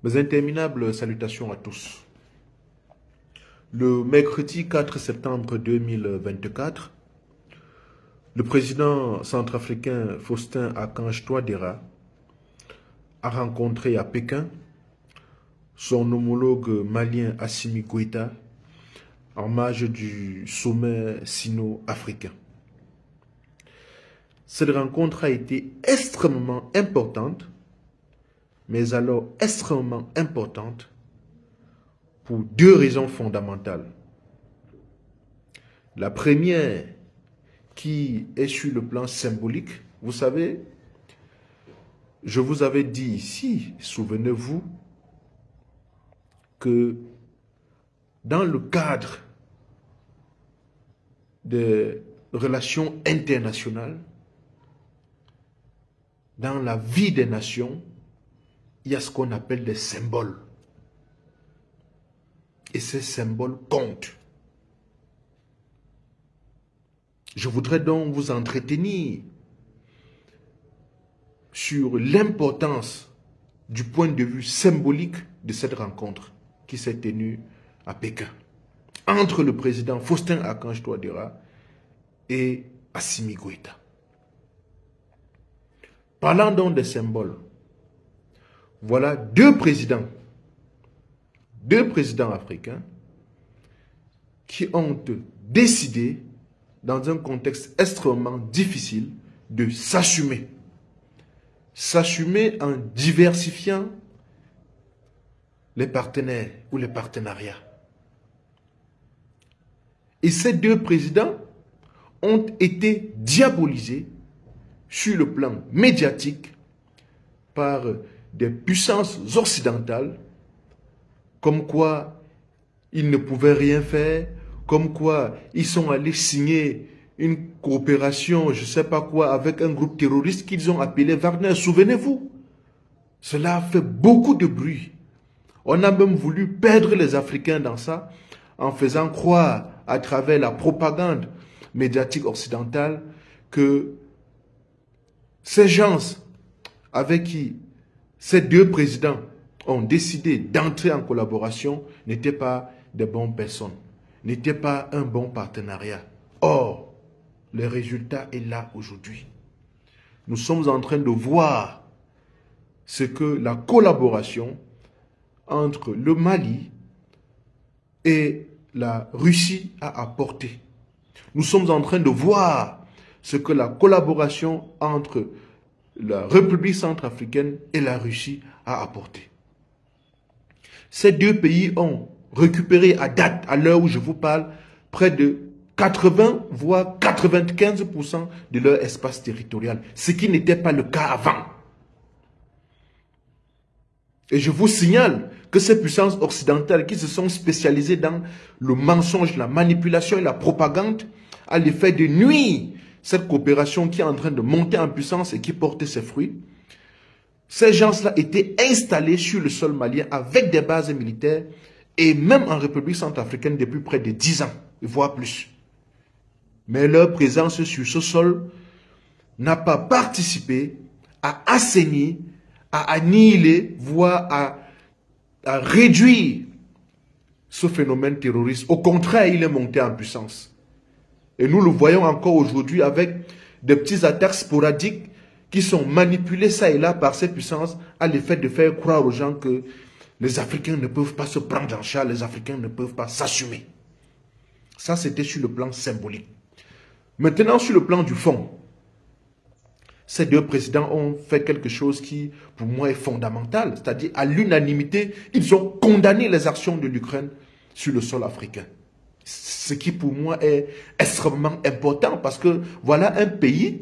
Mes interminables salutations à tous. Le mercredi 4 septembre 2024, le président centrafricain Faustin-Archange Touadéra a rencontré à Pékin son homologue malien Assimi Goïta en marge du sommet sino-africain. Cette rencontre a été extrêmement importante, mais alors extrêmement importante pour deux raisons fondamentales. La première, qui est sur le plan symbolique, vous savez, je vous avais dit ici, souvenez-vous, que dans le cadre des relations internationales, dans la vie des nations, il y a ce qu'on appelle des symboles. Et ces symboles comptent. Je voudrais donc vous entretenir sur l'importance du point de vue symbolique de cette rencontre qui s'est tenue à Pékin entre le président Faustin-Archange Touadéra et Assimi Goïta. Parlant donc des symboles, voilà deux présidents africains qui ont décidé, dans un contexte extrêmement difficile, de s'assumer. S'assumer en diversifiant les partenaires ou les partenariats. Et ces deux présidents ont été diabolisés sur le plan médiatique par des puissances occidentales, comme quoi ils ne pouvaient rien faire, comme quoi ils sont allés signer une coopération, je ne sais pas quoi, avec un groupe terroriste qu'ils ont appelé Wagner. Souvenez-vous, cela a fait beaucoup de bruit. On a même voulu perdre les Africains dans ça, en faisant croire à travers la propagande médiatique occidentale que ces gens avec qui ces deux présidents ont décidé d'entrer en collaboration n'étaient pas des bonnes personnes, n'étaient pas un bon partenariat. Or, le résultat est là aujourd'hui. Nous sommes en train de voir ce que la collaboration entre le Mali et la Russie a apporté. Nous sommes en train de voir ce que la collaboration entre la République centrafricaine et la Russie a apporté. Ces deux pays ont récupéré à date, à l'heure où je vous parle, près de 80 voire 95% de leur espace territorial, ce qui n'était pas le cas avant. Et je vous signale que ces puissances occidentales qui se sont spécialisées dans le mensonge, la manipulation et la propagande à l'effet de nuire cette coopération qui est en train de monter en puissance et qui porte ses fruits. Ces gens-là étaient installés sur le sol malien avec des bases militaires et même en République centrafricaine depuis près de 10 ans, voire plus. Mais leur présence sur ce sol n'a pas participé à assainir, à annihiler, voire à réduire ce phénomène terroriste. Au contraire, il est monté en puissance. Et nous le voyons encore aujourd'hui avec des petites attaques sporadiques qui sont manipulées ça et là par ces puissances à l'effet de faire croire aux gens que les Africains ne peuvent pas se prendre en charge, les Africains ne peuvent pas s'assumer. Ça, c'était sur le plan symbolique. Maintenant, sur le plan du fond, ces deux présidents ont fait quelque chose qui, pour moi, est fondamental. C'est-à-dire, à l'unanimité, ils ont condamné les actions de l'Ukraine sur le sol africain. Ce qui, pour moi, est extrêmement important parce que voilà un pays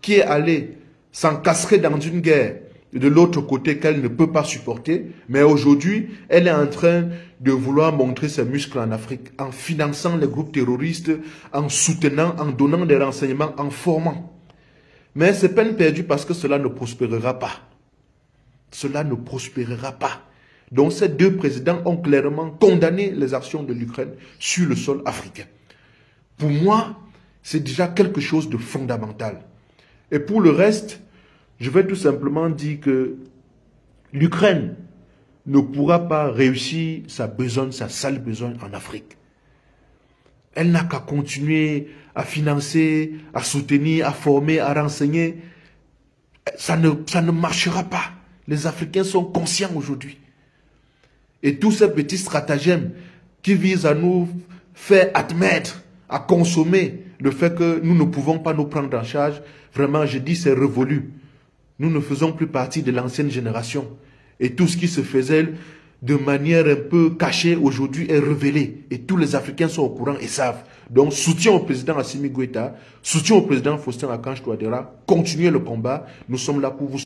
qui est allé s'encastrer dans une guerre de l'autre côté qu'elle ne peut pas supporter, mais aujourd'hui, elle est en train de vouloir montrer ses muscles en Afrique en finançant les groupes terroristes, en soutenant, en donnant des renseignements, en formant. Mais c'est peine perdue parce que cela ne prospérera pas. Cela ne prospérera pas. Donc ces deux présidents ont clairement condamné les actions de l'Ukraine sur le sol africain. Pour moi, c'est déjà quelque chose de fondamental. Et pour le reste, je vais tout simplement dire que l'Ukraine ne pourra pas réussir sa besogne, sa sale besogne en Afrique. Elle n'a qu'à continuer à financer, à soutenir, à former, à renseigner. Ça ne marchera pas. Les Africains sont conscients aujourd'hui. Et tous ces petits stratagèmes qui visent à nous faire admettre, à consommer le fait que nous ne pouvons pas nous prendre en charge, vraiment, je dis, c'est révolu. Nous ne faisons plus partie de l'ancienne génération. Et tout ce qui se faisait de manière un peu cachée aujourd'hui est révélé. Et tous les Africains sont au courant et savent. Donc, soutien au président Assimi Goïta, soutien au président Faustin Archange Touadéra, continuez le combat. Nous sommes là pour vous